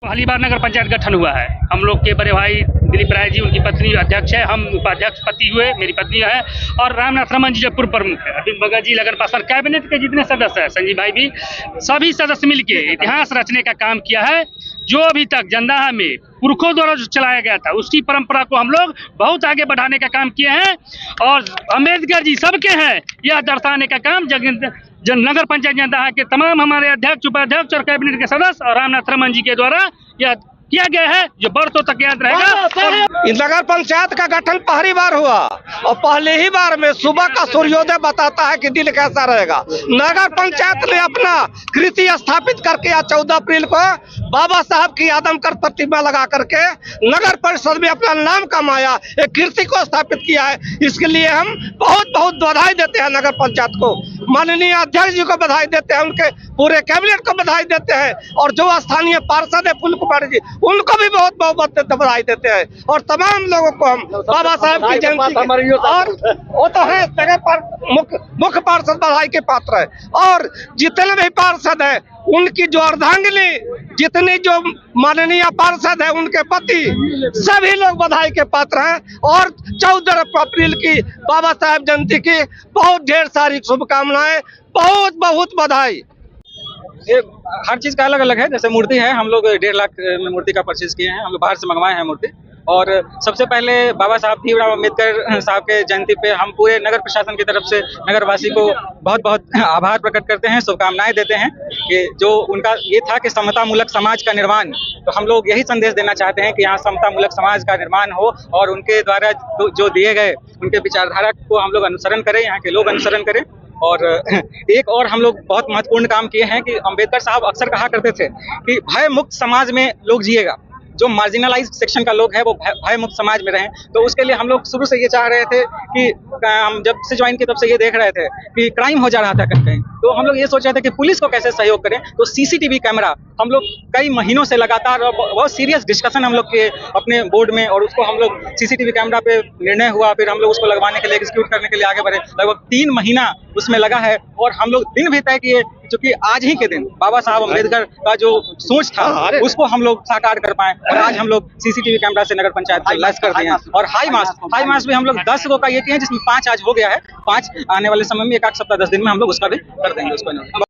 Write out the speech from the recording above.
पहली बार नगर पंचायत गठन हुआ है। हम लोग के बड़े भाई दिलीप राय जी, उनकी पत्नी अध्यक्ष है, हम उपाध्यक्ष पति हुए, मेरी पत्नी है, और रामनाथ रमन जी जब पूर्व प्रमुख है, अरविंद भगत जी, लगन पासवान, कैबिनेट के जितने सदस्य हैं, संजीव भाई भी, सभी सदस्य मिलके इतिहास रचने का काम किया है। जो अभी तक जंदाहा में पुरखों द्वारा जो चलाया गया था, उसकी परंपरा को हम लोग बहुत आगे बढ़ाने का काम किए हैं, और अम्बेडकर जी सबके हैं यह दर्शाने का काम नगर पंचायत जंदाहा के तमाम हमारे अध्यक्ष, उपाध्यक्ष और कैबिनेट के सदस्य और रामनाथ रमन जी के द्वारा यह किया गया है, जो बरसों तक याद रहेगा। नगर पंचायत का गठन पहली बार हुआ और पहले ही बार में सुबह का सूर्योदय बताता है कि दिन कैसा रहेगा। नगर पंचायत ने अपना कृति स्थापित करके आज 14 अप्रैल को बाबा साहब की आदमकद प्रतिमा लगा करके नगर परिषद में अपना नाम कमाया, एक कृति को स्थापित किया है। इसके लिए हम बहुत बहुत बधाई देते हैं नगर पंचायत को, माननीय अध्यक्ष जी को बधाई देते हैं, उनके पूरे कैबिनेट को बधाई देते हैं, और जो स्थानीय पार्षद है फूल कुमार जी, उनको भी बहुत बहुत बधाई देते हैं, और तमाम लोगों को हम बाबा साहब की जयंती और वो तो है नगर मुख्य पार्षद बधाई के पात्र है, और जितने भी पार्षद है उनकी जो अर्धांगिनी, जितनी जो माननीय पार्षद है, उनके पति, सभी लोग बधाई के पात्र हैं। और 14 अप्रैल की बाबा साहब जयंती की बहुत ढेर सारी शुभकामनाएं, बहुत बहुत बधाई। हर चीज का अलग अलग है। जैसे मूर्ति है, हम लोग 1.5 लाख में मूर्ति का परचेज किए हैं, हम लोग बाहर से मंगवाए हैं मूर्ति। और सबसे पहले बाबा साहब भीमराव अम्बेडकर साहब के जयंती पे हम पूरे नगर प्रशासन की तरफ से नगरवासी को बहुत बहुत आभार प्रकट करते हैं, शुभकामनाएं देते हैं कि जो उनका ये था कि समतामूलक समाज का निर्माण, तो हम लोग यही संदेश देना चाहते हैं कि यहाँ समतामूलक समाज का निर्माण हो, और उनके द्वारा जो दिए गए उनके विचारधारा को हम लोग अनुसरण करें, यहाँ के लोग अनुसरण करें। और एक और हम लोग बहुत महत्वपूर्ण काम किए हैं कि अम्बेडकर साहब अक्सर कहा करते थे कि भय मुक्त समाज में लोग जिएगा, जो मार्जिनलाइज सेक्शन का लोग है वो भय मुक्त समाज में रहें। तो उसके लिए हम लोग शुरू से ये चाह रहे थे कि हम जब से ज्वाइन किए तब से ये देख रहे थे कि क्राइम हो जा रहा था कहीं कहीं, तो हम लोग ये सोच रहे थे कि पुलिस को कैसे सहयोग करें। तो सीसीटीवी कैमरा हम लोग कई महीनों से लगातार बहुत सीरियस डिस्कशन हम लोग के अपने बोर्ड में, और उसको हम लोग सीसीटीवी कैमरा पे निर्णय हुआ, फिर हम लोग उसको लगवाने के लिए, एग्जीक्यूट करने के लिए आगे बढ़े। लगभग 3 महीना उसमें लगा है, और हम लोग दिन भी तय किए, क्योंकि आज ही के दिन बाबा साहब अम्बेडकर का जो सोच था उसको हम लोग साकार कर पाए। और आज हम लोग सीसीटीवी कैमरा से नगर पंचायत को लैस कर दिए हैं। और हाई मास्क भी हम लोग 10 गो का ये किए हैं, जिसमें 5 आज हो गया है, 5 आने वाले समय में 1 सप्ताह 10 दिन में हम लोग उसका भी कर देंगे उसको।